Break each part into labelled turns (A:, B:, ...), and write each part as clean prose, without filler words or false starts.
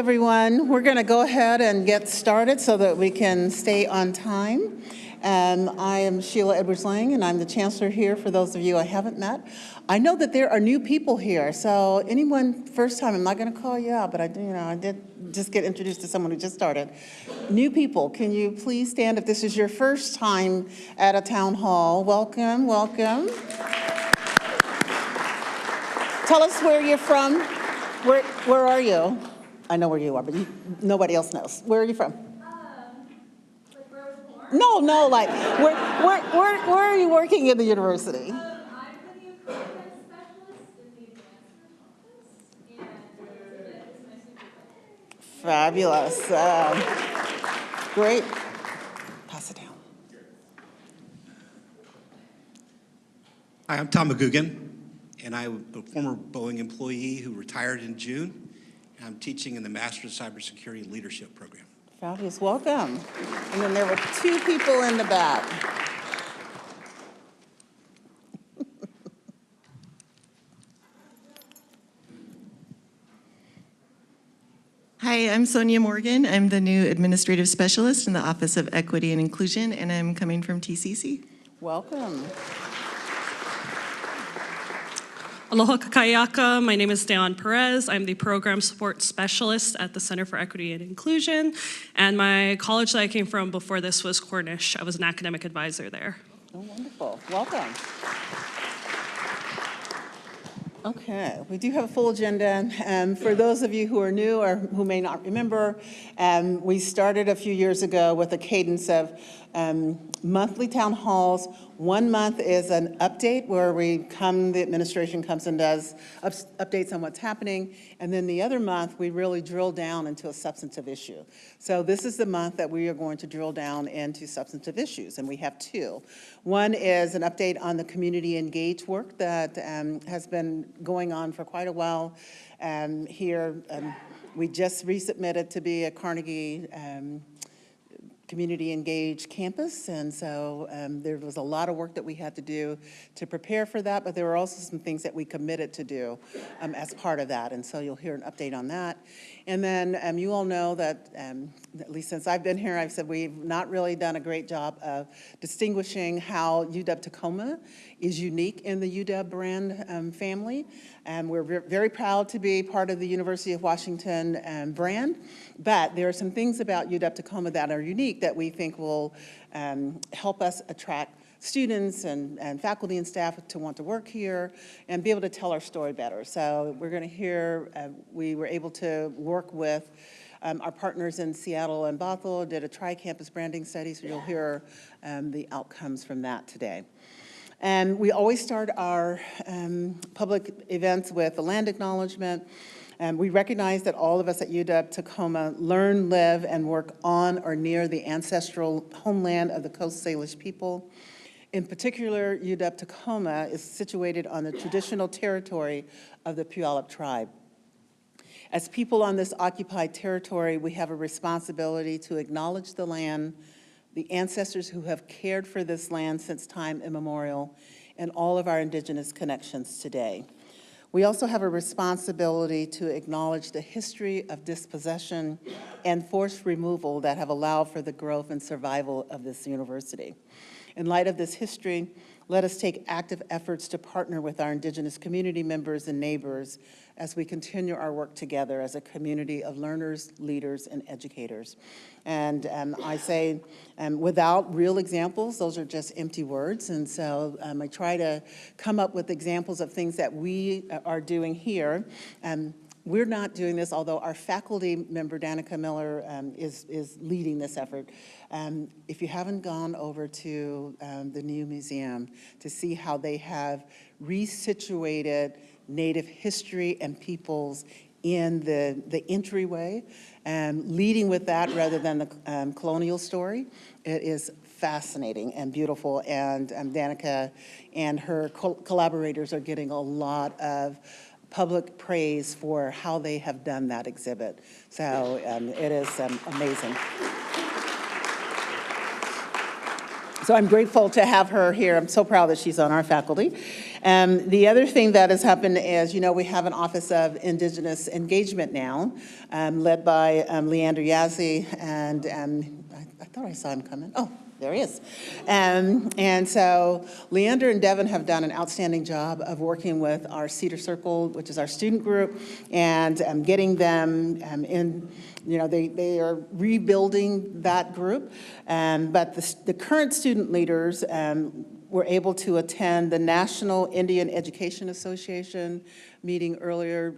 A: everyone. We're going to go ahead and get started so that we can stay on time. I am Sheila Edwards-Lang, and I'm the Chancellor here for those of you I haven't met. I know that there are new people here, so anyone first time, I'm not going to call you out, but I did just get introduced to someone who just started. New people, can you please stand if this is your first time at a town hall? Welcome, welcome. Tell us where you're from. Where are you? I know where you are, but nobody else knows. Where are you from?
B: Like where I was born?
A: No, like where are you working in the university?
B: I'm the new content specialist in the advancement office, and Elizabeth is my supervisor.
A: Fabulous. Great. Pass it down.
C: Hi, I'm Tom McGugan, and I'm a former Boeing employee who retired in June. And I'm teaching in the Master of Cybersecurity Leadership Program.
A: Fabulous. Welcome. And then there were two people in the back.
D: Hi, I'm Sonia Morgan. I'm the new Administrative Specialist in the Office of Equity and Inclusion, and I'm coming from TCC.
A: Welcome.
E: Aloha kakayaka. My name is Deon Perez. I'm the Program Support Specialist at the Center for Equity and Inclusion. And my college that I came from before this was Cornish. I was an academic advisor there.
A: Oh, wonderful. Welcome. Okay, we do have a full agenda. For those of you who are new or who may not remember, we started a few years ago with a cadence of monthly town halls. 1 month is an update where the administration comes and does updates on what's happening. And then the other month, we really drill down into a substantive issue. So this is the month that we are going to drill down into substantive issues, and we have two. One is an update on the community engaged work that has been going on for quite a while. Here, we just resubmitted to be a Carnegie community engaged campus, and so there was a lot of work that we had to do to prepare for that, but there were also some things that we committed to do as part of that, and so you'll hear an update on that. And then you all know that, at least since I've been here, I've said we've not really done a great job of distinguishing how UW-Tacoma is unique in the UW brand family. And we're very proud to be part of the University of Washington brand, but there are some things about UW-Tacoma that are unique that we think will help us attract students and faculty and staff to want to work here and be able to tell our story better. So we're going to hear, we were able to work with our partners in Seattle and Bothell, did a tri-campus branding study, so you'll hear the outcomes from that today. And we always start our public events with a land acknowledgement. We recognize that all of us at UW-Tacoma learn, live, and work on or near the ancestral homeland of the Coast Salish people. In particular, UW-Tacoma is situated on the traditional territory of the Puyallup tribe. As people on this occupied territory, we have a responsibility to acknowledge the land, the ancestors who have cared for this land since time immemorial, and all of our indigenous connections today. We also have a responsibility to acknowledge the history of dispossession and forced removal that have allowed for the growth and survival of this university. In light of this history, let us take active efforts to partner with our indigenous community members and neighbors as we continue our work together as a community of learners, leaders, and educators. And I say, without real examples, those are just empty words. And so I try to come up with examples of things that we are doing here. We're not doing this, although our faculty member, Danica Miller, is leading this effort. If you haven't gone over to the new museum to see how they have resituated Native history and peoples in the entryway, leading with that rather than the colonial story, it is fascinating and beautiful. And Danica and her collaborators are getting a lot of public praise for how they have done that exhibit. So it is amazing. So I'm grateful to have her here. I'm so proud that she's on our faculty. The other thing that has happened is, you know, we have an Office of Indigenous Engagement now, led by Leander Yazzie, and I thought I saw him coming. Oh, there he is. And so Leander and Devin have done an outstanding job of working with our Cedar Circle, which is our student group, and getting them in. You know, they are rebuilding that group, but the current student leaders were able to attend the National Indian Education Association meeting earlier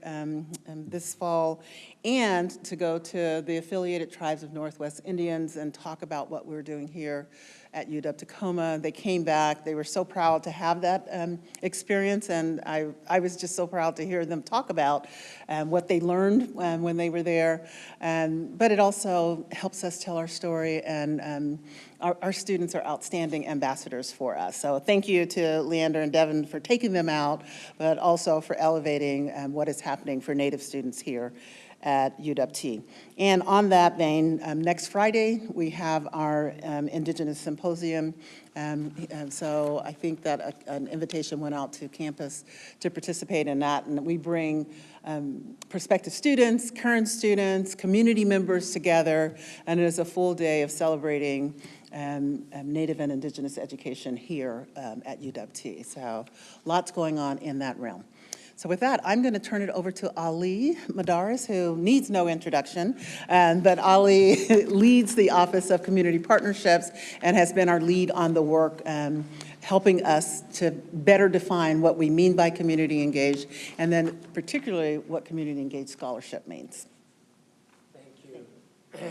A: this fall, and to go to the Affiliated Tribes of Northwest Indians and talk about what we're doing here at UW Tacoma. They came back. They were so proud to have that experience, and I was just so proud to hear them talk about what they learned when they were there. But it also helps us tell our story, and our students are outstanding ambassadors for us. So thank you to Leander and Devin for taking them out, but also for elevating what is happening for Native students here at UW-T. And on that vein, next Friday, we have our Indigenous Symposium. So I think that an invitation went out to campus to participate in that. And we bring prospective students, current students, community members together. And it is a full day of celebrating Native and Indigenous education here at UW-T. So lots going on in that realm. So with that, I'm going to turn it over to Ali Madaris, who needs no introduction, but Ali leads the Office of Community Partnerships and has been our lead on the work helping us to better define what we mean by community engaged, and then particularly what community engaged scholarship means.
F: Thank you.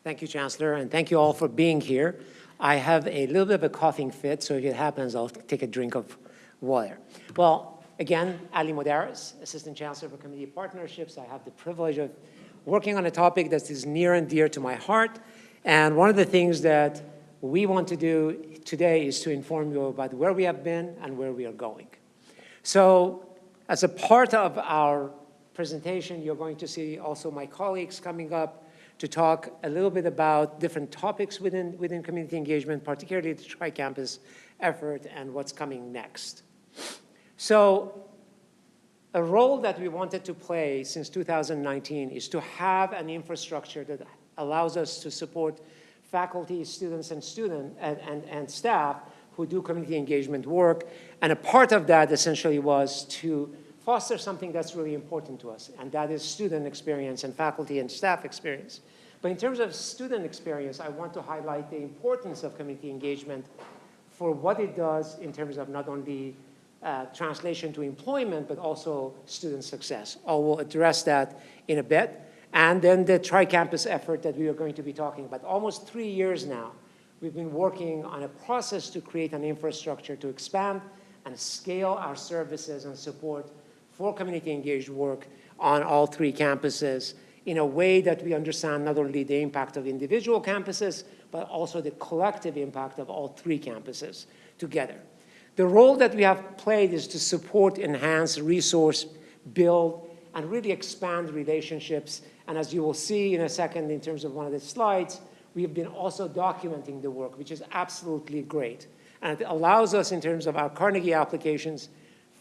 F: Thank you, Chancellor, and thank you all for being here. I have a little bit of a coughing fit, so if it happens, I'll take a drink of water. Well, again, Ali Modaris, Assistant Chancellor for Community Partnerships. I have the privilege of working on a topic that is near and dear to my heart. And one of the things that we want to do today is to inform you about where we have been and where we are going. So as a part of our presentation, you're going to see also my colleagues coming up to talk a little bit about different topics within community engagement, particularly the tri-campus effort and what's coming next. So a role that we wanted to play since 2019 is to have an infrastructure that allows us to support faculty, students, and staff who do community engagement work. And a part of that essentially was to foster something that's really important to us, and that is student experience and faculty and staff experience. But in terms of student experience, I want to highlight the importance of community engagement for what it does in terms of not only translation to employment, but also student success. I will address that in a bit. And then the tri-campus effort that we are going to be talking about. Almost 3 years now, we've been working on a process to create an infrastructure to expand and scale our services and support for community engaged work on all 3 campuses in a way that we understand not only the impact of individual campuses, but also the collective impact of all 3 campuses together. The role that we have played is to support, enhance, resource, build, and really expand relationships. And as you will see in a second in terms of one of the slides, we have been also documenting the work, which is absolutely great. And it allows us in terms of our Carnegie applications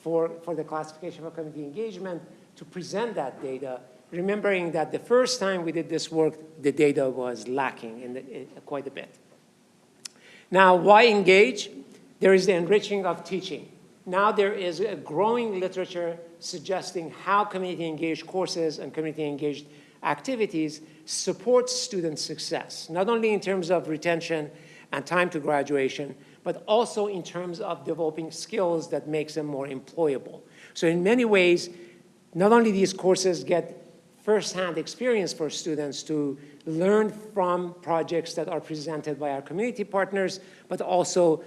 F: for the classification of community engagement to present that data, remembering that the first time we did this work, the data was lacking in quite a bit. Now, why engage? There is the enriching of teaching. Now there is a growing literature suggesting how community-engaged courses and community-engaged activities support student success, not only in terms of retention and time to graduation, but also in terms of developing skills that makes them more employable. So in many ways, not only these courses get firsthand experience for students to learn from projects that are presented by our community partners, but also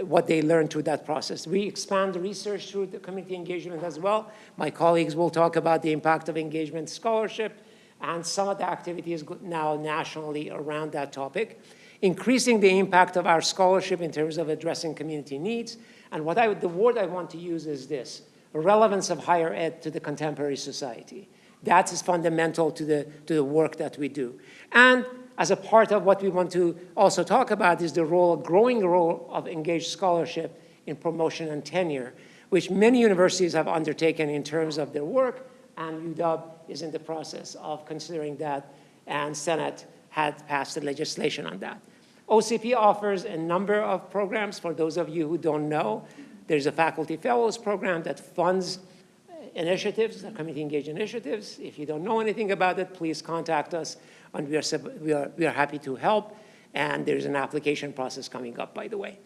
F: what they learn through that process. We expand the research through the community engagement as well. My colleagues will talk about the impact of engagement scholarship and some of the activities now nationally around that topic, increasing the impact of our scholarship in terms of addressing community needs. And the word I want to use is this: relevance of higher ed to the contemporary society. That is fundamental to the work that we do. And As a part of what we want to also talk about is the growing role of engaged scholarship in promotion and tenure, which many universities have undertaken in terms of their work, and UW is in the process of considering that, and Senate had passed the legislation on that. OCP offers a number of programs. For those of you who don't know, there's a Faculty Fellows program that funds initiatives, community engaged initiatives. If you don't know anything about it, please contact us, and we are happy to help. And there's an application process coming up, by the way.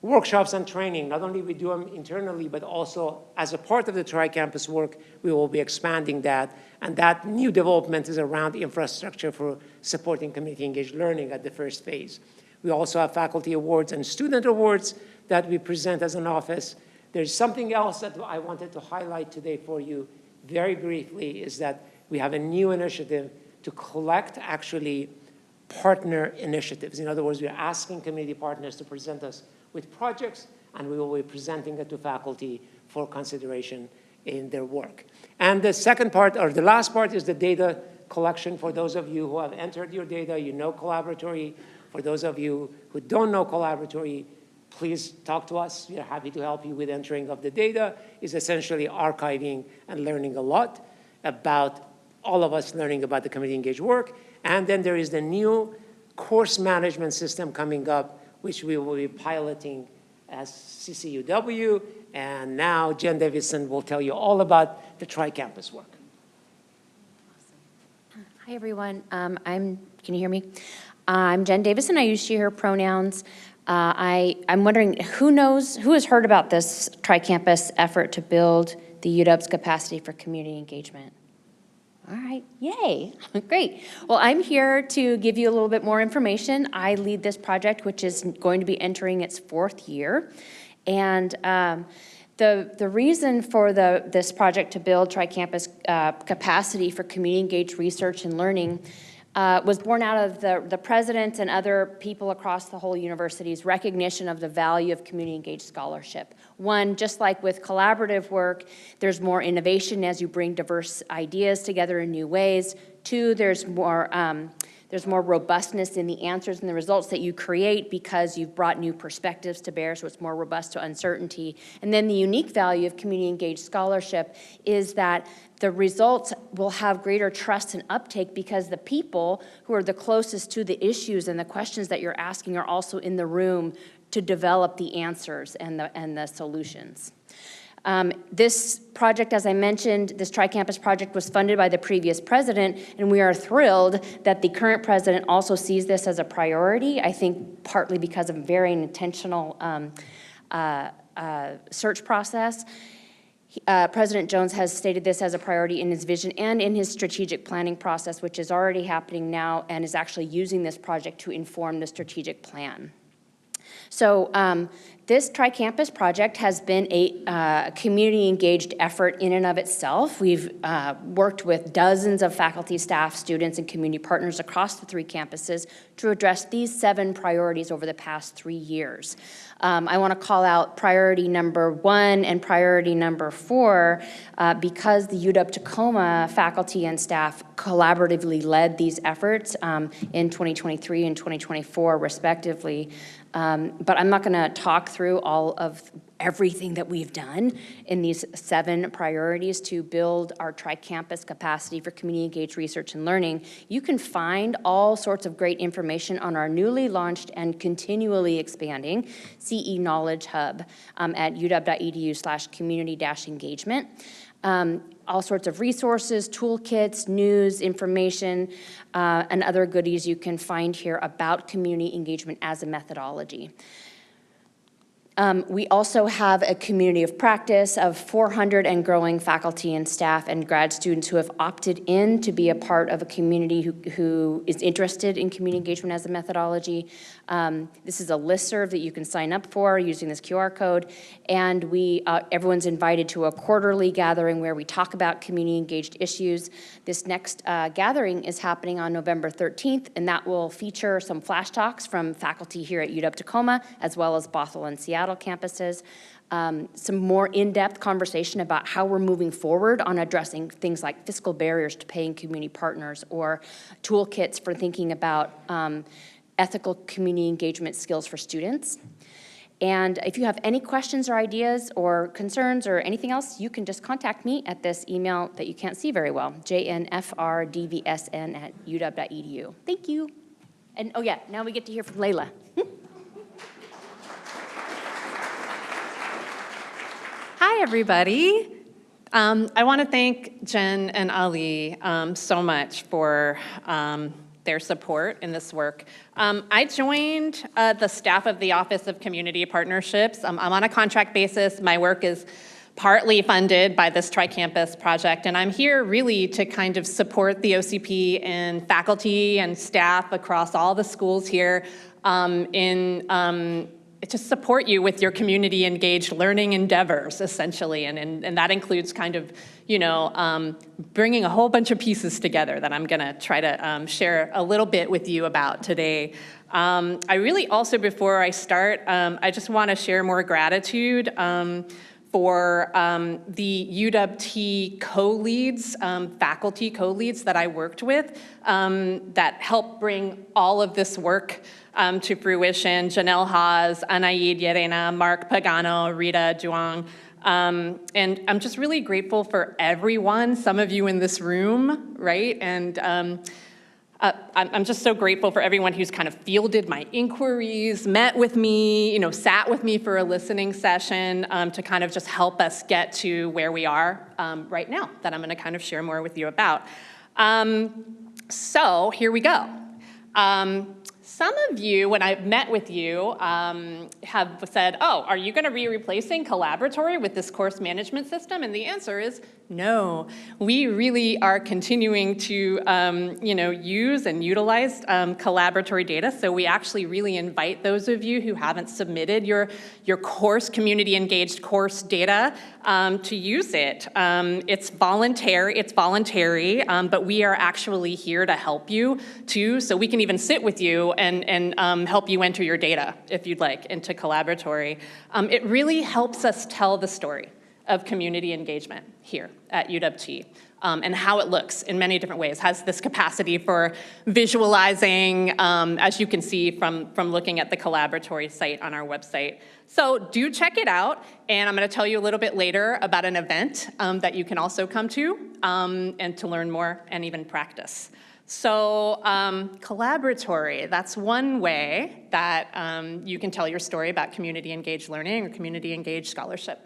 F: Workshops and training, not only we do them internally, but also as a part of the tri-campus work, we will be expanding that. And that new development is around infrastructure for supporting community engaged learning at the first phase. We also have faculty awards and student awards that we present as an office. There's something else that I wanted to highlight today for you very briefly, is that we have a new initiative to collect actually partner initiatives. In other words, we're asking community partners to present us with projects, and we will be presenting it to faculty for consideration in their work. And the second part, or the last part, is the data collection. For those of you who have entered your data, you know Collaboratory. For those of you who don't know Collaboratory, please talk to us. We are happy to help you with entering of the data. It's essentially archiving and learning a lot about all of us learning about the community engaged work. And then there is the new course management system coming up, which we will be piloting as CCUW. And now Jen Davison will tell you all about the tri-campus work.
G: Hi, everyone. Can you hear me? I'm Jen Davison. I use she, her pronouns. I'm wondering, who has heard about this tri-campus effort to build the UW's capacity for community engagement? All right, yay, great. Well, I'm here to give you a little bit more information. I lead this project, which is going to be entering its 4th year. And the reason for this project to build tri-campus capacity for community engaged research and learning was born out of the president and other people across the whole university's recognition of the value of community engaged scholarship. One, just like with collaborative work, there's more innovation as you bring diverse ideas together in new ways. Two, there's more robustness in the answers and the results that you create because you've brought new perspectives to bear, so it's more robust to uncertainty. And then the unique value of community engaged scholarship is that the results will have greater trust and uptake because the people who are the closest to the issues and the questions that you're asking are also in the room to develop the answers and the solutions. This project, as I mentioned, this tri-campus project was funded by the previous president, and we are thrilled that the current president also sees this as a priority, I think partly because of a very intentional search process. President Jones has stated this as a priority in his vision and in his strategic planning process, which is already happening now and is actually using this project to inform the strategic plan. So this tri-campus project has been a community-engaged effort in and of itself. We've worked with dozens of faculty, staff, students, and community partners across the 3 campuses to address these 7 priorities over the past 3 years. I want to call out priority number 1 and priority number 4 because the UW-Tacoma faculty and staff collaboratively led these efforts in 2023 and 2024, respectively. But I'm not going to talk through all of everything that we've done in these 7 priorities to build our tri-campus capacity for community engaged research and learning. You can find all sorts of great information on our newly launched and continually expanding CE Knowledge Hub at uw.edu/community-engagement. All sorts of resources, toolkits, news, information, and other goodies you can find here about community engagement as a methodology. We also have a community of practice of 400 and growing faculty and staff and grad students who have opted in to be a part of a community who is interested in community engagement as a methodology. This is a listserv that you can sign up for using this QR code, and everyone's invited to a quarterly gathering where we talk about community engaged issues. This next gathering is happening on November 13th, and that will feature some flash talks from faculty here at UW-Tacoma, as well as Bothell and Seattle campuses. some more in-depth conversation about how we're moving forward on addressing things like fiscal barriers to paying community partners, or toolkits for thinking about ethical community engagement skills for students. And if you have any questions or ideas or concerns or anything else, you can just contact me at this email that you can't see very well, jnfrdvsn@uw.edu. Thank you. And oh yeah, now we get to hear from Layla.
H: Hi, everybody. I want to thank Jen and Ali so much for their support in this work. I joined the staff of the Office of Community Partnerships. I'm on a contract basis. My work is partly funded by this Tri-Campus project, and I'm here really to kind of support the OCP and faculty and staff across all the schools here to support you with your community engaged learning endeavors, essentially. And that includes kind of, bringing a whole bunch of pieces together that I'm gonna try to share a little bit with you about today. I really also, before I start, I just wanna share more gratitude for the UW-T co-leads, faculty co-leads that I worked with that helped bring all of this work to fruition. Janelle Haas, Anaid Yerena, Mark Pagano, Rita Duong. And I'm just really grateful for everyone, some of you in this room, right? And I'm just so grateful for everyone who's kind of fielded my inquiries, met with me, sat with me for a listening session to kind of just help us get to where we are right now, that I'm gonna kind of share more with you about. So here we go. Some of you, when I've met with you, have said, oh, are you gonna be replacing Collaboratory with this course management system? And the answer is no. We really are continuing to use and utilize Collaboratory data. So we actually really invite those of you who haven't submitted your course, community engaged course data to use it. It's voluntary, but we are actually here to help you too. So we can even sit with you and help you enter your data, if you'd like, into Collaboratory. It really helps us tell the story of community engagement here at UW-T and how it looks in many different ways. Has this capacity for visualizing, as you can see from looking at the Collaboratory site on our website. So do check it out, and I'm gonna tell you a little bit later about an event that you can also come to and to learn more and even practice. So Collaboratory, that's one way that you can tell your story about community engaged learning or community engaged scholarship.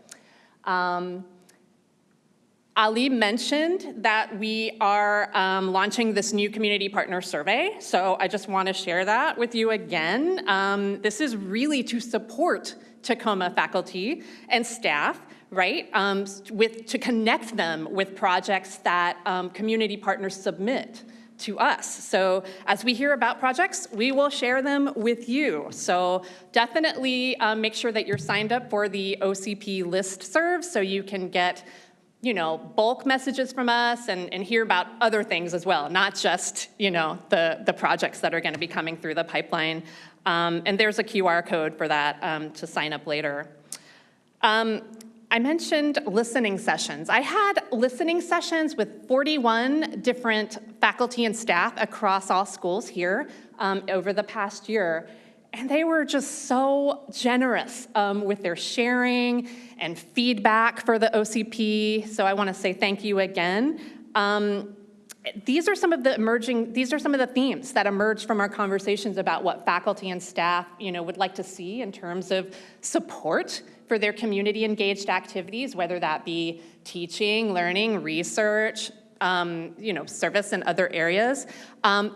H: Ali mentioned that we are launching this new community partner survey, so I just want to share that with you again. This is really to support Tacoma faculty and staff, right, to connect them with projects that community partners submit to us. So as we hear about projects, we will share them with you. So definitely make sure that you're signed up for the OCP listserv so you can get bulk messages from us and hear about other things as well, not just the projects that are going to be coming through the pipeline. And there's a QR code for that to sign up later. I mentioned listening sessions. I had listening sessions with 41 different faculty and staff across all schools here over the past year, and they were just so generous with their sharing and feedback for the OCP, so I want to say thank you again. These are some of the themes that emerged from our conversations about what faculty and staff would like to see in terms of support for their community engaged activities, whether that be teaching, learning, research, service in other areas.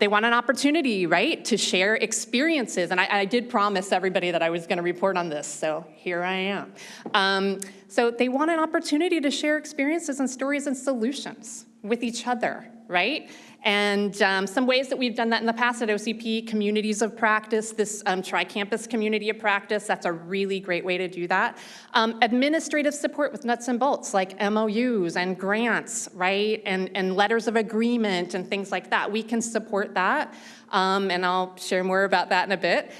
H: They want an opportunity, right, to share experiences. And I did promise everybody that I was going to report on this, so here I am. So they want an opportunity to share experiences and stories and solutions with each other, right? And some ways that we've done that in the past at OCP, communities of practice, this tri-campus community of practice, that's a really great way to do that. Administrative support with nuts and bolts, like MOUs and grants, right? And letters of agreement and things like that. We can support that, and I'll share more about that in a bit.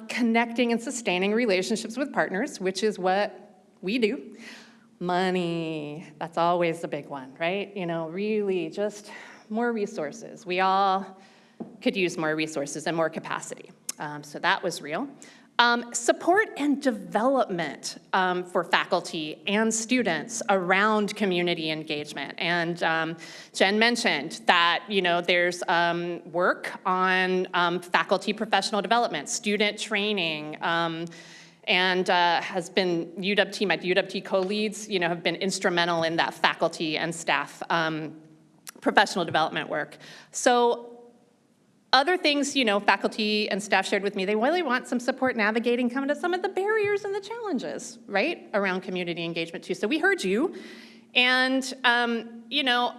H: Connecting and sustaining relationships with partners, which is what We do. Money, that's always the big one, right? You know, really just more resources. We all could use more resources and more capacity. So that was real. Support and development for faculty and students around community engagement. And Jen mentioned that, you know, there's work on faculty professional development, student training, and has been UW-T, my UW-T co-leads, you know, have been instrumental in that faculty and staff professional development work. So other things, you know, faculty and staff shared with me, they really want some support navigating some of the barriers and the challenges, right, around community engagement too. So we heard you, and you know,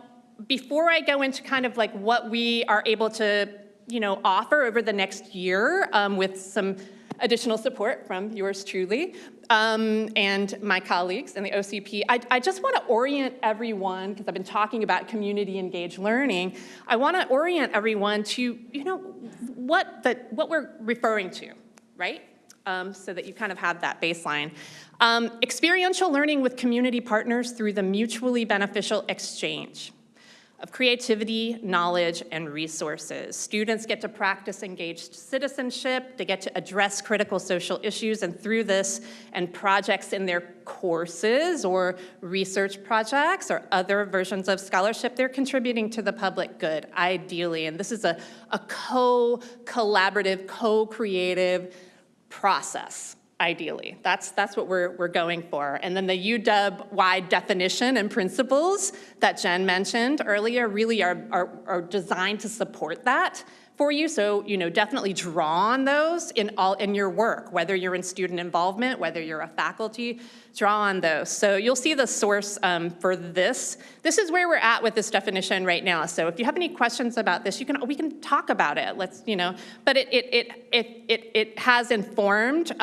H: before I go into kind of like what we are able to, you know, offer over the next year with some additional support from yours truly and my colleagues in the OCP. I just want to orient everyone, because I've been talking about community engaged learning. I want to orient everyone to, you know, what we're referring to, right? So that you kind of have that baseline. Experiential learning with community partners through the mutually beneficial exchange of creativity, knowledge, and resources. Students get to practice engaged citizenship, they get to address critical social issues, and through this and projects in their courses or research projects or other versions of scholarship, they're contributing to the public good, ideally. And this is a co-collaborative, co-creative process. Ideally, that's what we're going for. And then the UW-wide definition and principles that Jen mentioned earlier really are designed to support that for you. So, you know, definitely draw on those in your work, whether you're in student involvement, whether you're a faculty, draw on those. So you'll see the source for this. This is where we're at with this definition right now. So if you have any questions about this, we can talk about it. Let's, you know, but it has informed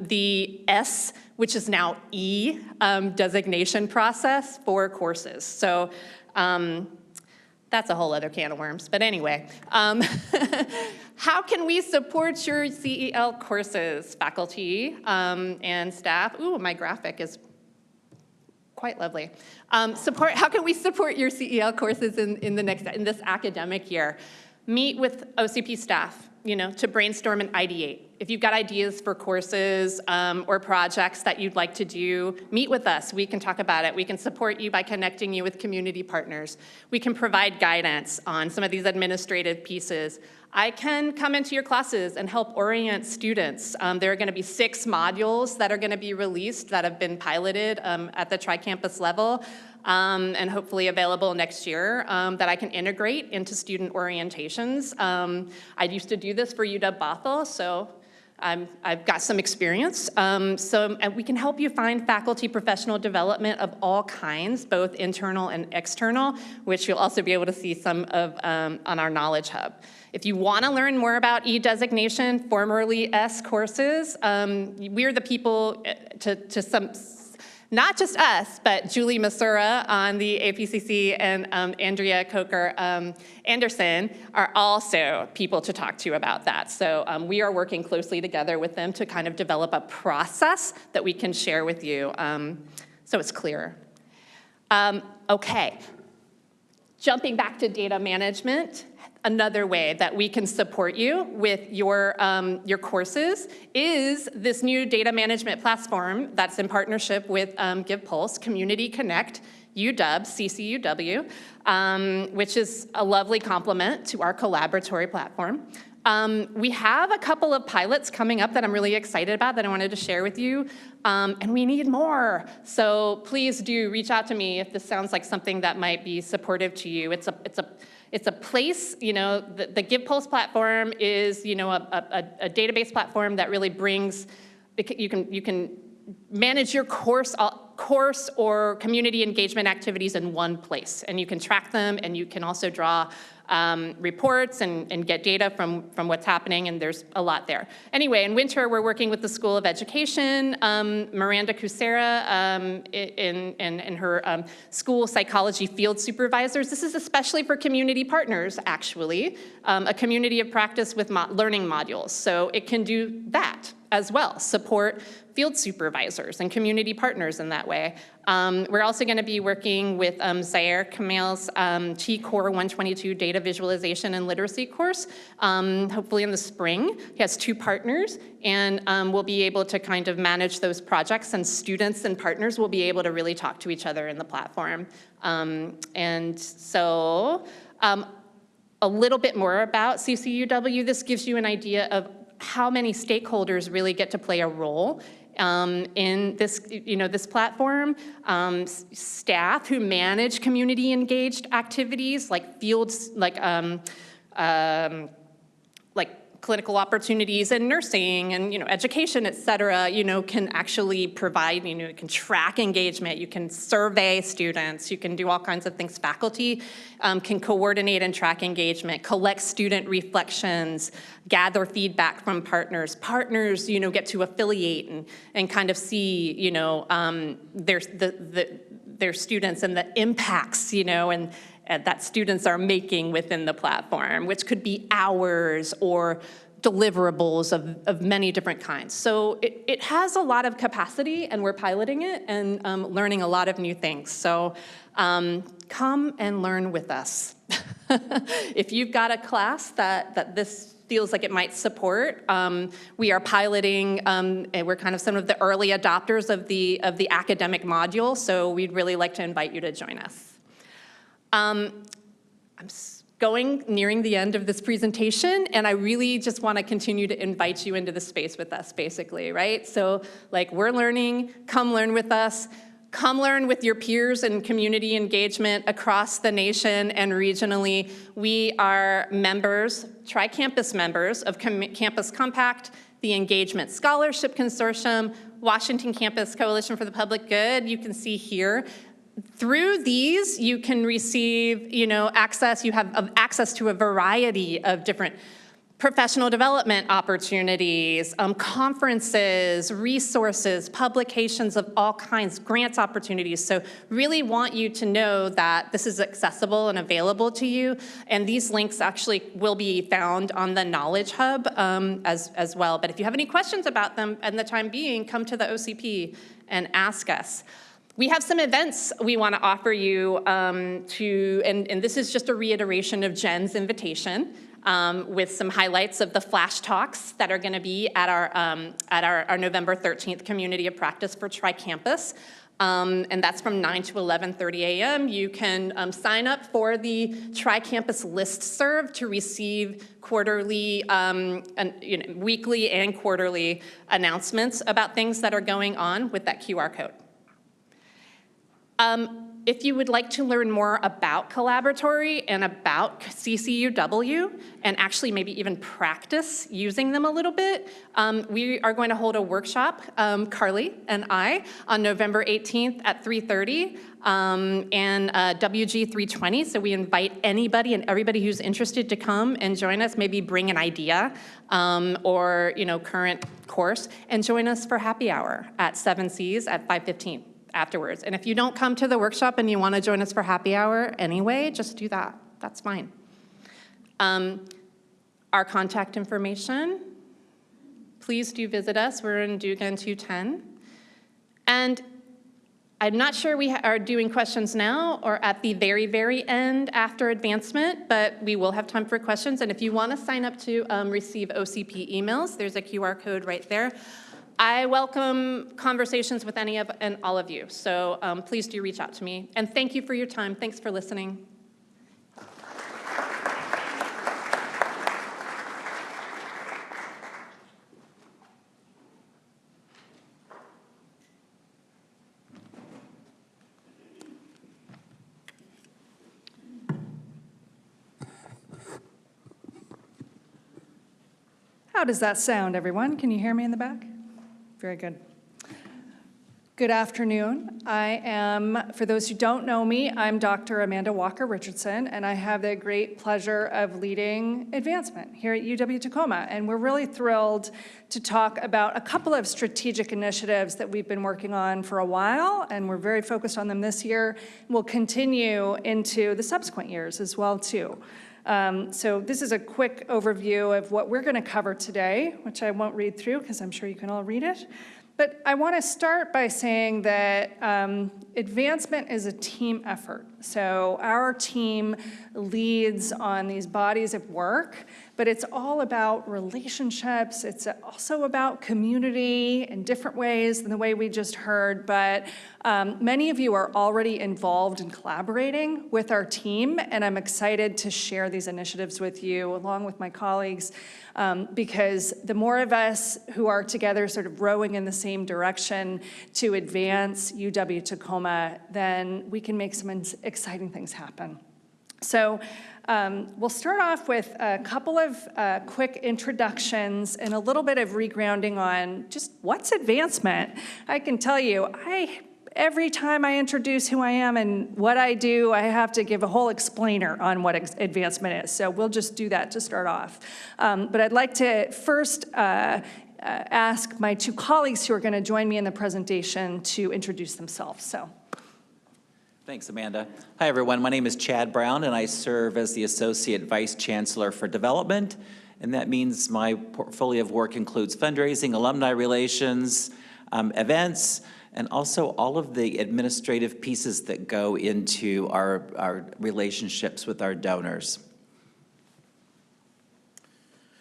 H: the S, which is now E, designation process for courses. So that's a whole other can of worms. But anyway, how can we support your CEL courses, faculty and staff? Ooh, my graphic is quite lovely. How can we support your CEL courses in this academic year? Meet with OCP staff, you know, to brainstorm and ideate. If you've got ideas for courses or projects that you'd like to do, meet with us. We can talk about it. We can support you by connecting you with community partners. We can provide guidance on some of these administrative pieces. I can come into your classes and help orient students. There are going to be 6 modules that are going to be released that have been piloted at the tri-campus level and hopefully available next year that I can integrate into student orientations. I used to do this for UW-Bothell, so I've got some experience. And we can help you find faculty professional development of all kinds, both internal and external, which you'll also be able to see some of on our Knowledge Hub. If you want to learn more about E-designation, formerly S courses, we're the people to some, not just us, but Julie Masura on the APCC and Andrea Coker Anderson are also people to talk to about that. So we are working closely together with them to kind of develop a process that we can share with you so it's clearer. Okay, jumping back to data management. Another way that we can support you with your courses is this new data management platform that's in partnership with GivePulse, Community Connect, UW, CCUW, which is a lovely complement to our collaboratory platform. We have a couple of pilots coming up that I'm really excited about that I wanted to share with you, and we need more. So please do reach out to me if this sounds like something that might be supportive to you. It's a place, you know, the GivePulse platform is, you know, a database platform that really brings, you can manage your course or community engagement activities in one place, and you can track them, and you can also draw reports and get data from what's happening, and there's a lot there. Anyway, in winter, we're working with the School of Education, Miranda Kucera and her school psychology field supervisors. This is especially for community partners, actually, a community of practice with learning modules. So it can do that as well, support field supervisors and community partners in that way. We're also going to be working with Zaire Kamal's T-Core 122 Data Visualization and Literacy course, hopefully in the spring. He has 2 partners, and we'll be able to kind of manage those projects, and students and partners will be able to really talk to each other in the platform. And so a little bit more about CCUW. This gives you an idea of how many stakeholders really get to play a role in this, this platform. Staff who manage community engaged activities like fields, like clinical opportunities and nursing and, education, et cetera, can actually provide, can track engagement, you can survey students, you can do all kinds of things. Faculty can coordinate and track engagement, collect student reflections, gather feedback from partners. Partners, get to affiliate and kind of see, their students and the impacts, and that students are making within the platform, which could be hours or deliverables of many different kinds. So it has a lot of capacity, and we're piloting it and learning a lot of new things. So come and learn with us. If you've got a class that this feels like it might support, we are piloting, and we're kind of some of the early adopters of the academic module, so we'd really like to invite you to join us. I'm nearing the end of this presentation, and I really just want to continue to invite you into the space with us, basically, right? So, we're learning, come learn with us, come learn with your peers and community engagement across the nation and regionally. We are members, tri-campus members of Campus Compact, the Engagement Scholarship Consortium, Washington Campus Coalition for the Public Good, you can see here. Through these, you can receive, access. You have access to a variety of different professional development opportunities, conferences, resources, publications of all kinds, grants opportunities. So really want you to know that this is accessible and available to you. And these links actually will be found on the Knowledge Hub as well. But if you have any questions about them in the time being, come to the OCP and ask us. We have some events we want to offer you and this is just a reiteration of Jen's invitation with some highlights of the flash talks that are going to be at our November 13th Community of Practice for Tri-Campus. And that's from 9 to 11:30 a.m. You can sign up for the Tri-Campus listserv to receive quarterly, weekly and quarterly announcements about things that are going on with that QR code. If you would like to learn more about Collaboratory and about CCUW, and actually maybe even practice using them a little bit, we are going to hold a workshop, Carly and I, on November 18th at 3:30 and WG 320. So we invite anybody and everybody who's interested to come and join us, maybe bring an idea or current course, and join us for happy hour at 7Cs at 5:15. Afterwards. And if you don't come to the workshop and you want to join us for happy hour anyway, just do that. That's fine. Our contact information, please do visit us. We're in Dugan 210. And I'm not sure we are doing questions now or at the very, very end after advancement, but we will have time for questions. And if you want to sign up to receive OCP emails, there's a QR code right there. I welcome conversations with any of and all of you, so please do reach out to me. And thank you for your time. Thanks for listening.
I: How does that sound, everyone? Can you hear me in the back? Very good. Good afternoon. I am, for those who don't know me, I'm Dr. Amanda Walker-Richardson, and I have the great pleasure of leading advancement here at UW-Tacoma. And we're really thrilled to talk about a couple of strategic initiatives that we've been working on for a while, and we're very focused on them this year. We'll continue into the subsequent years as well, too. So this is a quick overview of what we're going to cover today, which I won't read through because I'm sure you can all read it. But I want to start by saying that advancement is a team effort. So our team leads on these bodies of work, but it's all about relationships. It's also about community in different ways than the way we just heard. But many of you are already involved in collaborating with our team, and I'm excited to share these initiatives with you along with my colleagues, because the more of us who are together sort of rowing in the same direction to advance UW-Tacoma, then we can make some exciting things happen. So we'll start off with a couple of quick introductions and a little bit of regrounding on just what's advancement. I can tell you, every time I introduce who I am and what I do, I have to give a whole explainer on what advancement is. So we'll just do that to start off. But I'd like to first ask my two colleagues who are going to join me in the presentation to introduce themselves. So.
J: Thanks, Amanda. Hi, everyone. My name is Chad Brown, and I serve as the Associate Vice Chancellor for Development. And that means my portfolio of work includes fundraising, alumni relations, events, and also all of the administrative pieces that go into our relationships with our donors.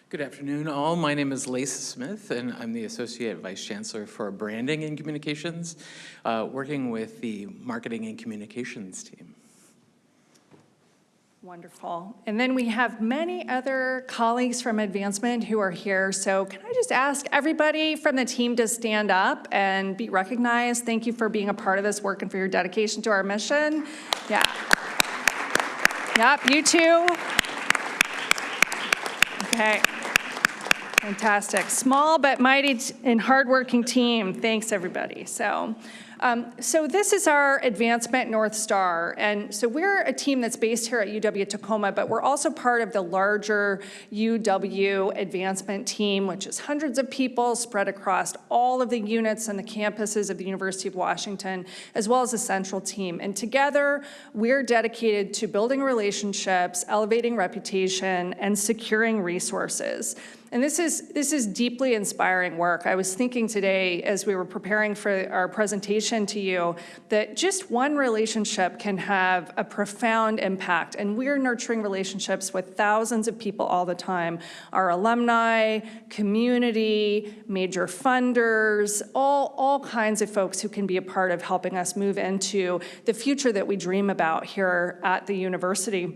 K: Good afternoon, all. My name is Lace Smith, and I'm the Associate Vice Chancellor for Branding and Communications, working with the Marketing and Communications team.
I: Wonderful. And then we have many other colleagues from Advancement who are here. So can I just ask everybody from the team to stand up and be recognized? Thank you for being a part of this work and for your dedication to our mission. Yeah. Yep, you too. Okay. Fantastic. Small but mighty and hardworking team. Thanks, everybody. So this is our Advancement North Star. And so we're a team that's based here at UW-Tacoma, but we're also part of the larger UW Advancement team, which is hundreds of people spread across all of the units and the campuses of the University of Washington, as well as a central team. And together, we're dedicated to building relationships, elevating reputation, and securing resources. And this is deeply inspiring work. I was thinking today, as we were preparing for our presentation to you, that just one relationship can have a profound impact. And we're nurturing relationships with thousands of people all the time. Our alumni, community, major funders, all kinds of folks who can be a part of helping us move into the future that we dream about here at the university.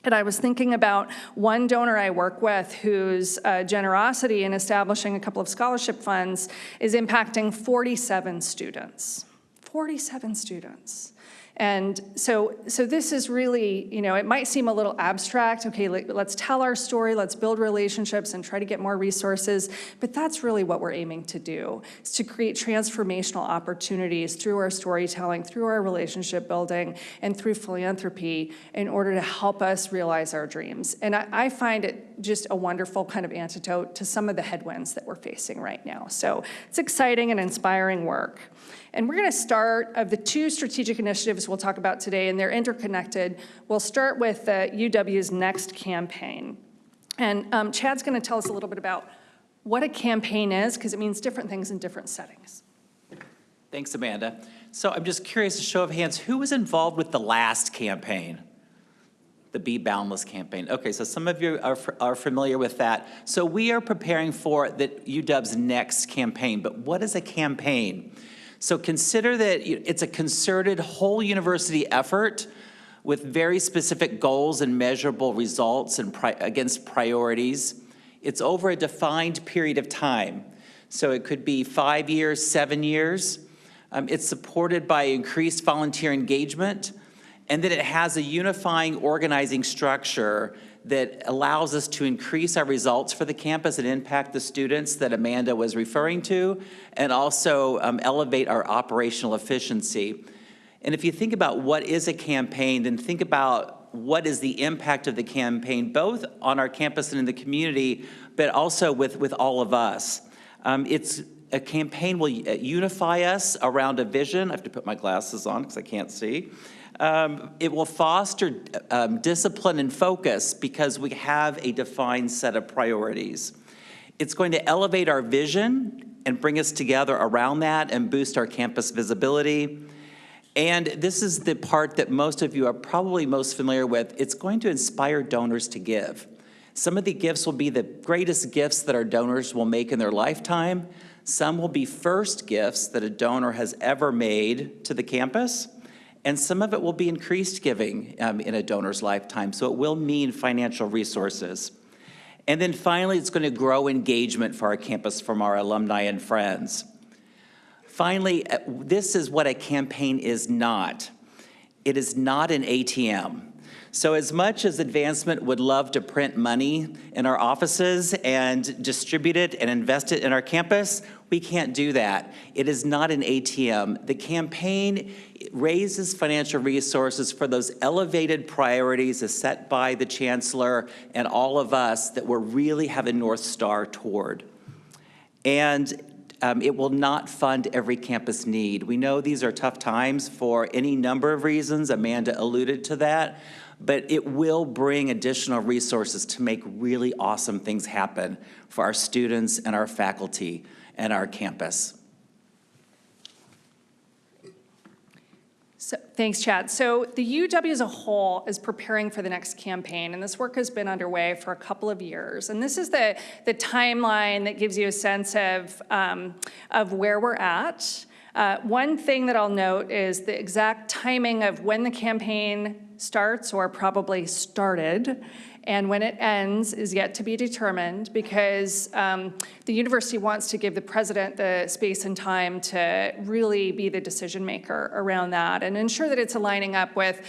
I: And I was thinking about one donor I work with whose generosity in establishing a couple of scholarship funds is impacting 47 students. 47 students. And so this is really, it might seem a little abstract. Okay, let's tell our story, let's build relationships and try to get more resources. But that's really what we're aiming to do, is to create transformational opportunities through our storytelling, through our relationship building, and through philanthropy in order to help us realize our dreams. And I find it just a wonderful kind of antidote to some of the headwinds that we're facing right now. So it's exciting and inspiring work. And we're going to start of the two strategic initiatives we'll talk about today, and they're interconnected. We'll start with UW's Next campaign. And Chad's going to tell us a little bit about what a campaign is, because it means different things in different settings.
J: Thanks, Amanda. So I'm just curious, a show of hands, who was involved with the last campaign? The Be Boundless campaign. Okay, so some of you are familiar with that. So we are preparing for UW's Next campaign, but what is a campaign? So consider that it's a concerted whole university effort with very specific goals and measurable results and against priorities. It's over a defined period of time. So it could be 5 years, 7 years. It's supported by increased volunteer engagement, and that it has a unifying organizing structure that allows us to increase our results for the campus and impact the students that Amanda was referring to, and also elevate our operational efficiency. And if you think about what is a campaign, then think about what is the impact of the campaign, both on our campus and in the community, but also with all of us. A campaign will unify us around a vision. I have to put my glasses on because I can't see. It will foster discipline and focus because we have a defined set of priorities. It's going to elevate our vision and bring us together around that and boost our campus visibility. And this is the part that most of you are probably most familiar with. It's going to inspire donors to give. Some of the gifts will be the greatest gifts that our donors will make in their lifetime. Some will be first gifts that a donor has ever made to the campus. And some of it will be increased giving in a donor's lifetime. So it will mean financial resources. And then finally, it's going to grow engagement for our campus from our alumni and friends. Finally, this is what a campaign is not. It is not an ATM. So as much as Advancement would love to print money in our offices and distribute it and invest it in our campus, we can't do that. It is not an ATM. The campaign raises financial resources for those elevated priorities as set by the Chancellor and all of us that we're really have a North Star toward. And it will not fund every campus need. We know these are tough times for any number of reasons. Amanda alluded to that. But it will bring additional resources to make really awesome things happen for our students and our faculty and our campus.
I: So, thanks, Chad. So the UW as a whole is preparing for the next campaign, and this work has been underway for a couple of years. And this is the timeline that gives you a sense of where we're at. One thing that I'll note is the exact timing of when the campaign starts, or probably started, and when it ends is yet to be determined, because the university wants to give the president the space and time to really be the decision maker around that and ensure that it's aligning up with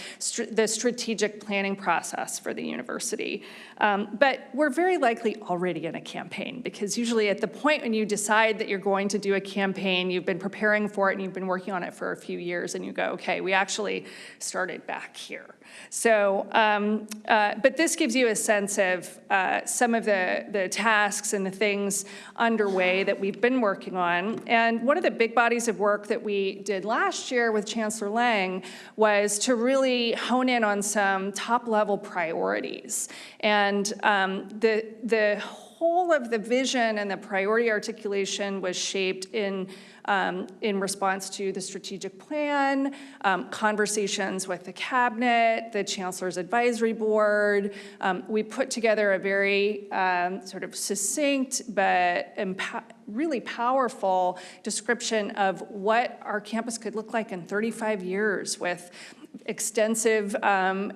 I: the strategic planning process for the university. But we're very likely already in a campaign, because usually at the point when you decide that you're going to do a campaign, you've been preparing for it and you've been working on it for a few years, and you go, okay, we actually started back here. So, but this gives you a sense of some of the tasks and the things underway that we've been working on. And one of the big bodies of work that we did last year with Chancellor Lang was to really hone in on some top-level priorities. And the whole of the vision and the priority articulation was shaped in response to the strategic plan, conversations with the cabinet, the Chancellor's Advisory Board. We put together a very sort of succinct but really powerful description of what our campus could look like in 35 years, with extensive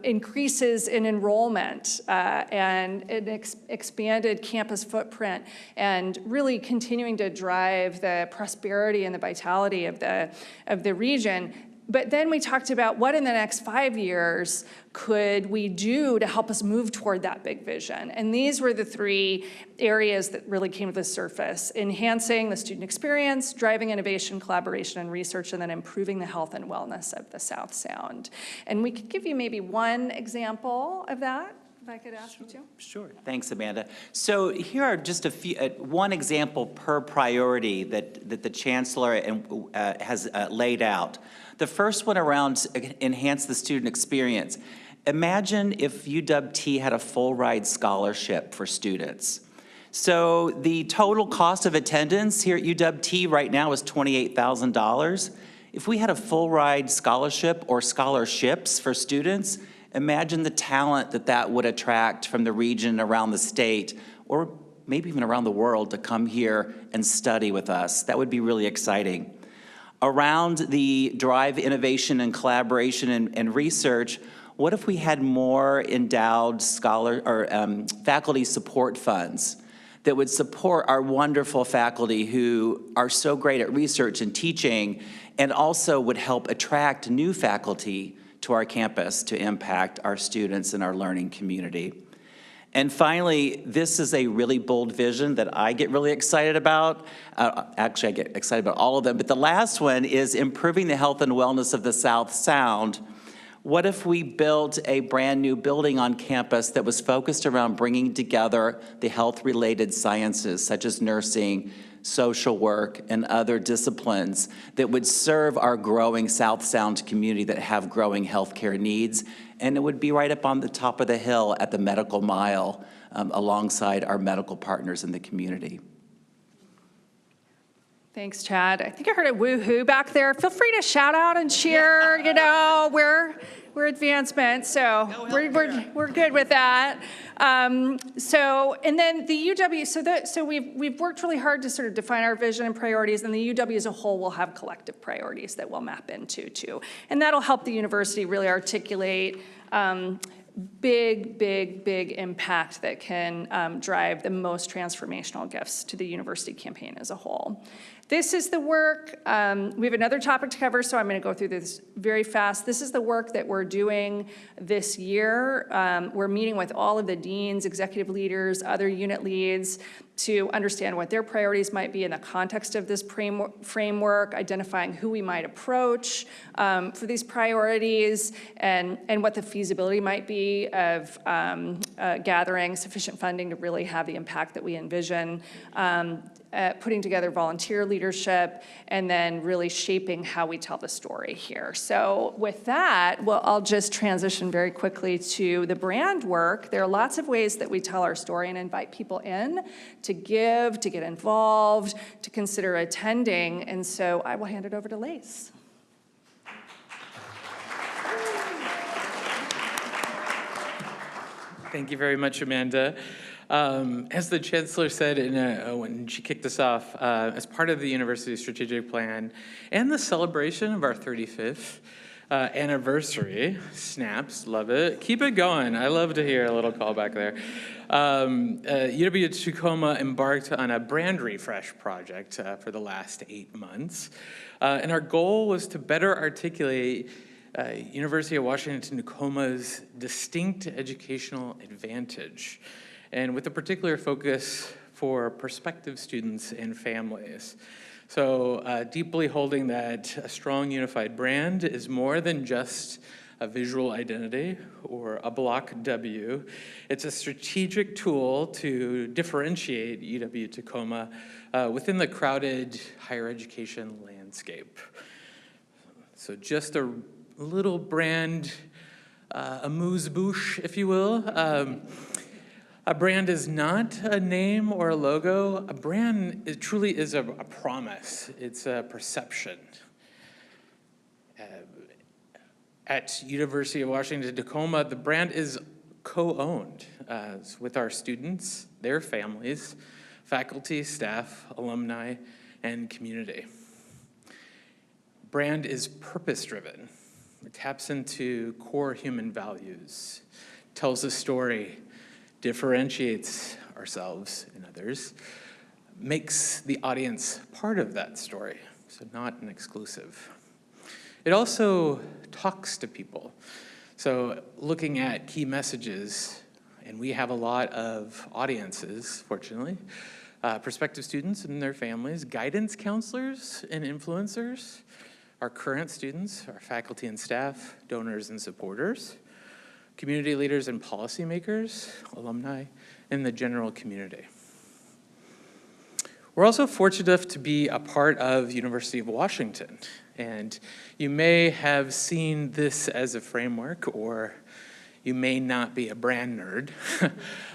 I: increases in enrollment and an expanded campus footprint, and really continuing to drive the prosperity and the vitality of the region. But then we talked about what in the next 5 years could we do to help us move toward that big vision. And these were the three areas that really came to the surface: enhancing the student experience, driving innovation, collaboration, and research, and then improving the health and wellness of the South Sound. And we could give you maybe one example of that, if I could ask you to.
J: Sure. Thanks, Amanda. So here are just a few, one example per priority that the Chancellor has laid out. The first one around enhance the student experience. Imagine if UW had a full ride scholarship for students. So the total cost of attendance here at UW right now is $28,000. If we had a full ride scholarship or scholarships for students, imagine the talent that would attract from the region, around the state, or maybe even around the world to come here and study with us. That would be really exciting. Around the drive innovation and collaboration and research, what if we had more endowed faculty support funds that would support our wonderful faculty who are so great at research and teaching, and also would help attract new faculty to our campus to impact our students and our learning community. And finally, this is a really bold vision that I get really excited about. Actually, I get excited about all of them, but the last one is improving the health and wellness of the South Sound. What if we built a brand new building on campus that was focused around bringing together the health-related sciences, such as nursing, social work, and other disciplines that would serve our growing South Sound community that have growing healthcare needs. And it would be right up on the top of the hill at the medical mile alongside our medical partners in the community.
I: Thanks, Chad. I think I heard a woo-hoo back there. Feel free to shout out and cheer. You know, we're advancement, so we're good with that. So, and then the UW. So we've worked really hard to sort of define our vision and priorities, and the UW as a whole will have collective priorities that we'll map into too, and that'll help the university really articulate big impact that can drive the most transformational gifts to the university campaign as a whole. This is the work, we have another topic to cover, so I'm gonna go through this very fast. This is the work that we're doing this year. We're meeting with all of the deans, executive leaders, other unit leads to understand what their priorities might be in the context of this framework, identifying who we might approach for these priorities, and what the feasibility might be of gathering sufficient funding to really have the impact that we envision. Putting together volunteer leadership, and then really shaping how we tell the story here. So with that, well, I'll just transition very quickly to the brand work. There are lots of ways that we tell our story and invite people in to give, to get involved, to consider attending. And so I will hand it over to Lace.
K: Thank you very much, Amanda. As the Chancellor said when she kicked us off, as part of the university's strategic plan and the celebration of our 35th anniversary, snaps, love it. Keep it going. I love to hear a little callback there. UW-Tacoma embarked on a brand refresh project for the last 8 months. And our goal was to better articulate University of Washington-Tacoma's distinct educational advantage, and with a particular focus for prospective students and families. So deeply holding that a strong unified brand is more than just a visual identity or a block W. It's a strategic tool to differentiate UW-Tacoma within the crowded higher education landscape. So just a little brand amuse-bouche, if you will. A brand is not a name or a logo. A brand truly is a promise. It's a perception. At University of Washington-Tacoma, the brand is co-owned with our students, their families, faculty, staff, alumni, and community. Brand is purpose-driven. It taps into core human values, tells a story, differentiates ourselves and others, makes the audience part of that story, so not an exclusive. It also talks to people. So looking at key messages, and we have a lot of audiences, fortunately, prospective students and their families, guidance counselors and influencers, our current students, our faculty and staff, donors and supporters, community leaders and policymakers, alumni, and the general community. We're also fortunate enough to be a part of University of Washington, and you may have seen this as a framework, or you may not be a brand nerd,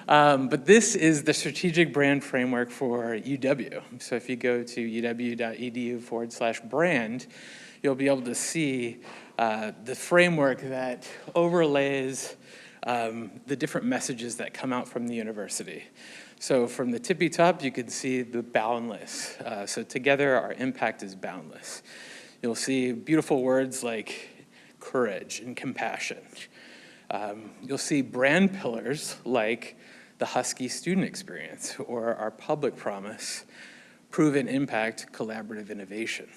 K: but this is the strategic brand framework for UW. So if you go to uw.edu/brand, you'll be able to see the framework that overlays the different messages that come out from the university. So from the tippy top, you can see the boundless. So together, our impact is boundless. You'll see beautiful words like courage and compassion. You'll see brand pillars like the Husky student experience or our public promise, proven impact, collaborative innovation.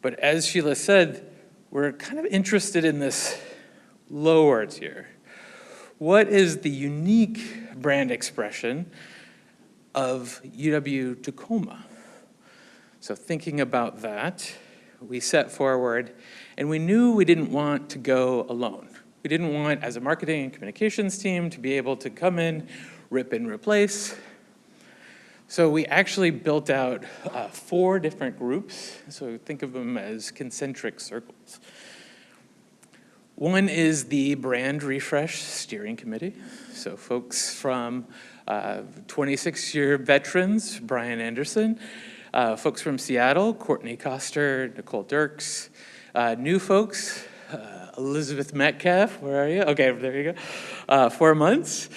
K: But as Sheila said, we're kind of interested in this lower tier. What is the unique brand expression of UW-Tacoma? So thinking about that, we set forward, and we knew we didn't want to go alone. We didn't want, as a marketing and communications team, to be able to come in, rip and replace. So we actually built out 4 different groups. So think of them as concentric circles. One is the Brand Refresh Steering Committee. So folks from 26-year veterans, Brian Anderson, folks from Seattle, Courtney Koster, Nicole Dirks, new folks, Elizabeth Metcalf, where are you? Okay, there you go. 4 months.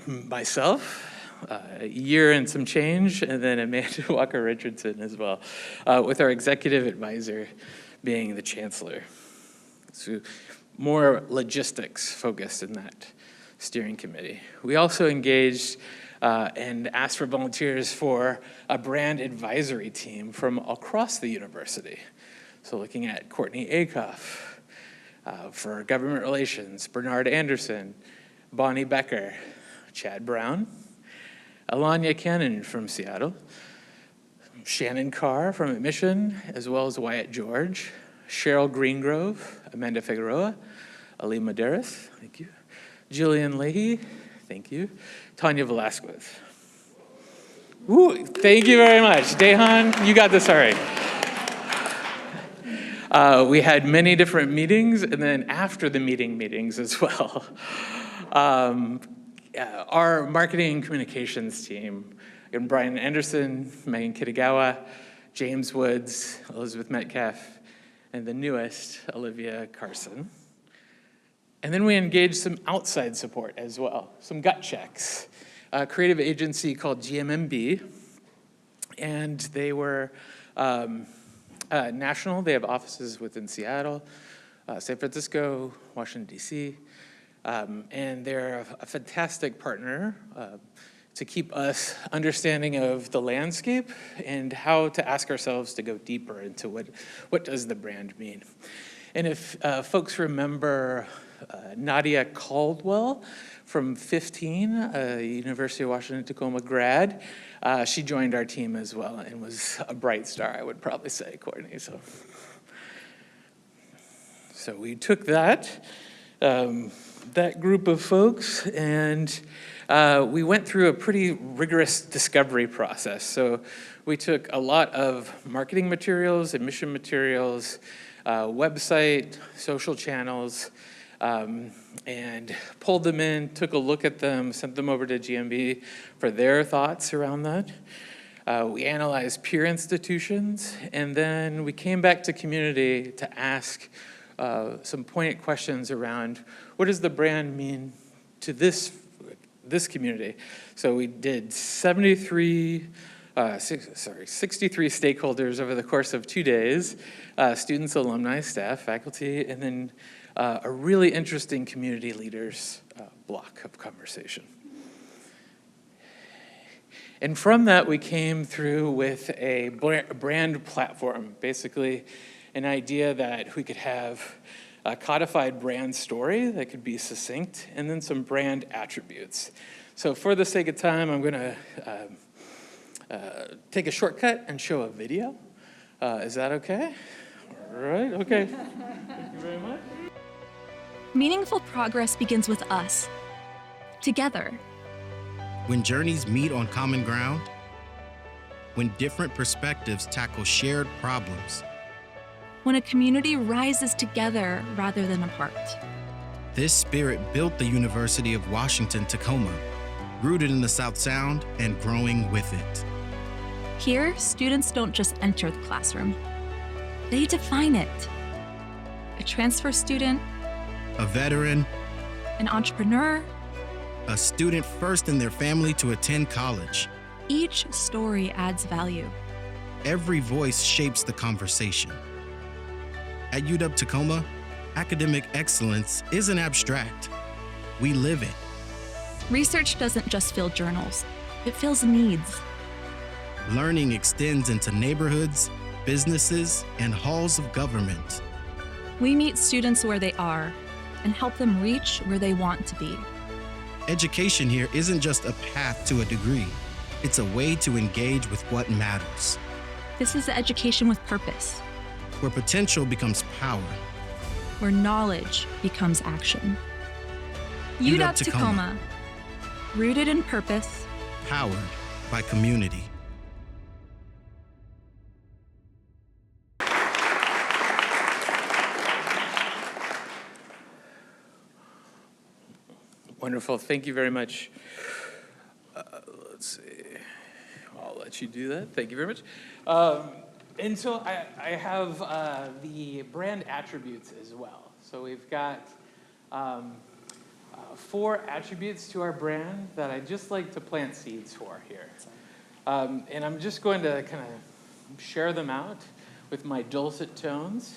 K: Myself, a year and some change, and then Amanda Walker Richardson as well, with our executive advisor being the chancellor. So more logistics focused in that steering committee. We also engaged and asked for volunteers for a brand advisory team from across the university. So looking at Courtney Akoff for government relations, Bernard Anderson, Bonnie Becker, Chad Brown, Alanya Cannon from Seattle, Shannon Carr from Admission, as well as Wyatt George, Cheryl Greengrove, Amanda Figueroa, Ali Maderas, thank you, Jillian Leahy, thank you, Tanya Velasquez. Ooh, thank you very much. Dehan, you got this all right. We had many different meetings, and then after the meetings as well. Our marketing and communications team, and Brian Anderson, Megan Kitagawa, James Woods, Elizabeth Metcalf, and the newest, Olivia Carson. And then we engaged some outside support as well, some gut checks. A creative agency called GMMB, and they were national. They have offices within Seattle, San Francisco, Washington, D.C., and they're a fantastic partner to keep us understanding of the landscape and how to ask ourselves to go deeper into what does the brand mean. And if folks remember Nadia Caldwell from 15, a University of Washington Tacoma grad, she joined our team as well and was a bright star, I would probably say, Courtney. So we took that group of folks, and we went through a pretty rigorous discovery process. So we took a lot of marketing materials, admission materials, website, social channels, and pulled them in, took a look at them, sent them over to GMB for their thoughts around that. We analyzed peer institutions, and then we came back to community to ask some poignant questions around what does the brand mean to this community. So we did 63 stakeholders over the course of 2 days, students, alumni, staff, faculty, and then a really interesting community leaders block of conversation. And from that, we came through with a brand platform, basically an idea that we could have a codified brand story that could be succinct, and then some brand attributes. So for the sake of time, I'm gonna take a shortcut and show a video. Is that okay? All right, okay. Thank you very much.
L: Meaningful progress begins with us, together.
M: When journeys meet on common ground, when different perspectives tackle shared problems,
L: When a community rises together rather than apart.
M: this spirit built the University of Washington Tacoma, rooted in the South Sound and growing with it.
L: Here, students don't just enter the classroom. They define it. A transfer student,
M: A veteran,
L: an entrepreneur,
M: a student first in their family to attend college.
L: each story adds value.
M: Every voice shapes the conversation. At UW Tacoma, academic excellence isn't abstract. We live it.
L: Research doesn't just fill journals, it fills needs.
M: Learning extends into neighborhoods, businesses, and halls of government.
L: We meet students where they are and help them reach where they want to be.
M: Education here isn't just a path to a degree. It's a way to engage with what matters,
L: This is education with purpose,
M: where potential becomes power.
L: where knowledge becomes action.
M: UW
L: UW Tacoma, rooted in purpose,
M: Powered by community.
K: Wonderful. Thank you very much. Let's see. I'll let you do that. Thank you very much. And so I have the brand attributes as well. So we've got 4 attributes to our brand that I'd just like to plant seeds for here. And I'm just going to kind of share them out with my dulcet tones.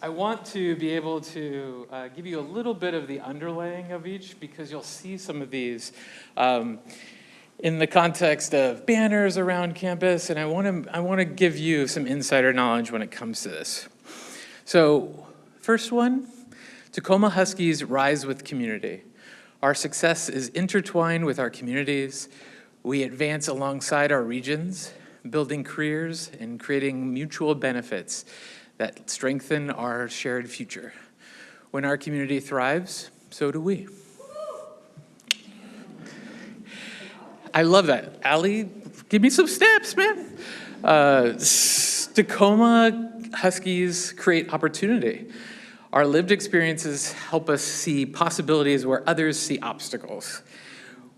K: I want to be able to give you a little bit of the underlaying of each, because you'll see some of these in the context of banners around campus, and I want to give you some insider knowledge when it comes to this. So, first one, Tacoma Huskies rise with community. Our success is intertwined with our communities. We advance alongside our regions, building careers and creating mutual benefits that strengthen our shared future. When our community thrives, so do we. I love that. Allie, give me some snaps, man. Tacoma Huskies create opportunity. Our lived experiences help us see possibilities where others see obstacles.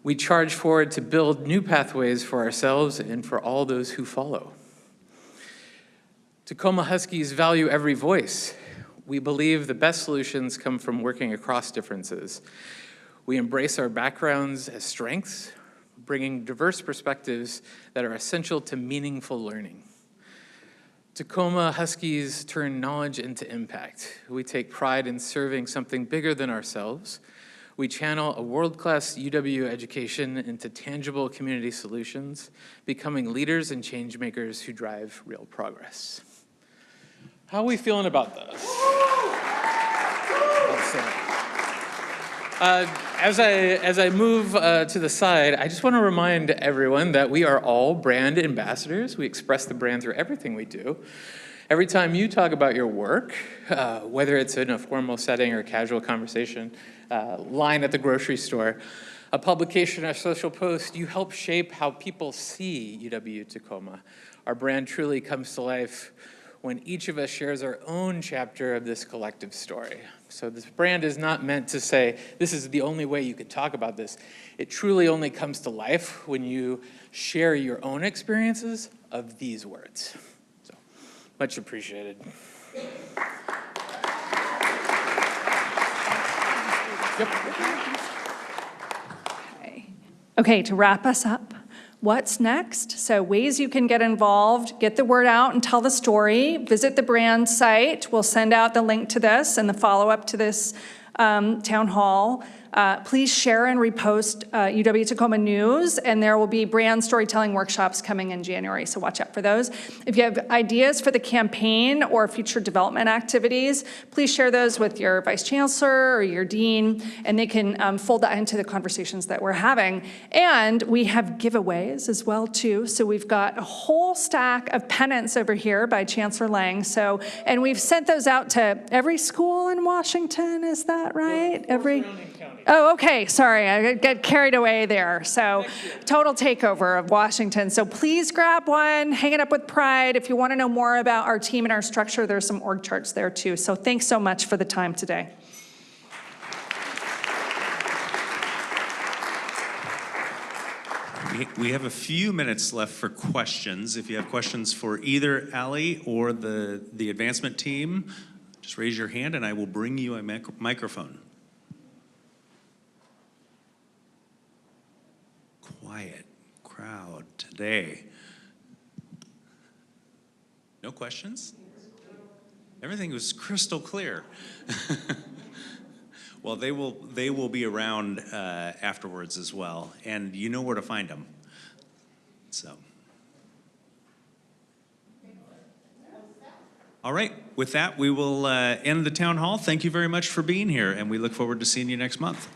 K: We charge forward to build new pathways for ourselves and for all those who follow. Tacoma Huskies value every voice. We believe the best solutions come from working across differences. We embrace our backgrounds as strengths, bringing diverse perspectives that are essential to meaningful learning. Tacoma Huskies turn knowledge into impact. We take pride in serving something bigger than ourselves. We channel a world-class UW education into tangible community solutions, becoming leaders and change makers who drive real progress. How are we feeling about this? As I move to the side, I just want to remind everyone that we are all brand ambassadors. We express the brand through everything we do. Every time you talk about your work, whether it's in a formal setting or a casual conversation, line at the grocery store, a publication or social post, you help shape how people see UW-Tacoma. Our brand truly comes to life when each of us shares our own chapter of this collective story. So this brand is not meant to say, this is the only way you can talk about this. It truly only comes to life when you share your own experiences of these words. So, much appreciated.
I: Okay, to wrap us up, what's next? So ways you can get involved, get the word out and tell the story. Visit the brand site. We'll send out the link to this and the follow-up to this town hall. Please share and repost UW-Tacoma news, and there will be brand storytelling workshops coming in January, so watch out for those. If you have ideas for the campaign or future development activities, please share those with your vice chancellor or your dean, and they can fold that into the conversations that we're having. And we have giveaways as well, too. So we've got a whole stack of pennants over here by Chancellor Lang. So, and we've sent those out to every school in Washington, is that right? Every. Oh, okay, sorry, I got carried away there. So total takeover of Washington. So please grab one, hang it up with pride. If you want to know more about our team and our structure, there's some org charts there too. So thanks so much for the time today.
N: We have a few minutes left for questions. If you have questions for either Allie or the advancement team, just raise your hand and I will bring you a microphone. Quiet crowd today. No questions? Everything was crystal clear. Well, they will be around afterwards as well, and you know where to find them. So. All right, with that, we will end the town hall. Thank you very much for being here, and we look forward to seeing you next month.